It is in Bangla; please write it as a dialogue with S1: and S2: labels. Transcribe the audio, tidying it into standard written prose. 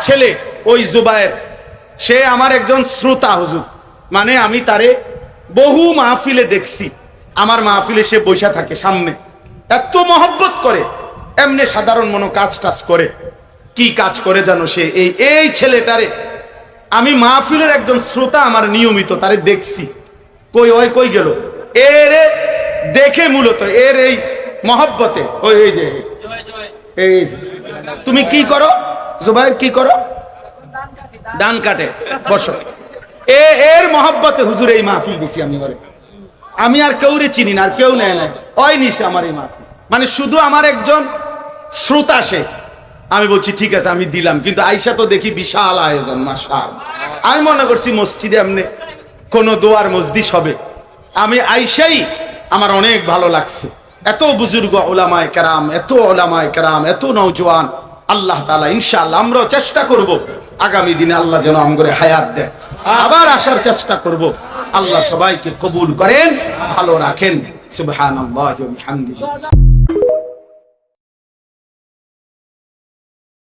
S1: ছেলে ওই জুবায়ের, সে আমার একজন শ্রোতা হুজুর, মানে আমি তারে বহু মাহফিলে দেখছি, আমার মাহফিলে সে বৈশা থাকে সামনে, এত মহব্বত করে, এমনি সাধারণ মনো কাজ টাজ করে। কি কাজ করে জানো সে? এই ছেলেটারে আমি মাহফিলের একজন শ্রোতা, আমার নিয়মিত তারে দেখছি, কই গেল এরে দেখে, মূলত এর এই মহব্বতে এই যে তুমি কি করো জুবায়ের, কি করো? ধান কাটে, বসো। এর মহব্বতে হুজুর এই মাহফিল দিছি আমি ঘরে। আমি আর কেউরে চিনি না, আর কেউ নেয় না, ওই নিছে আমার এই মাহফিল, মানে শুধু আমার একজন শ্রোতা সে। আমি বলছি ঠিক আছে আমি দিলাম, কিন্তু আইসা তো দেখি বিশাল আয়োজন, মাশাআল্লাহ। আমি মনে করছি মসজিদে এমনি কোন দোয়ার মজলিস হবে। আমি আইসাই আমার অনেক ভালো লাগছে, এত বুজুর্গ উলামায়ে কেরাম, এত উলামায়ে কেরাম, এত নওজোয়ান। আল্লাহ তাআলা ইনশাআল্লাহ আমরাও চেষ্টা করব আগামী দিনে আল্লাহ যেন আমগরে হায়াত দেয়, আবার আসার চেষ্টা করব। আল্লাহ সবাইকে কবুল করেন, ভালো রাখেন। সুবহানাল্লাহি ওয়া বিহামদিহি।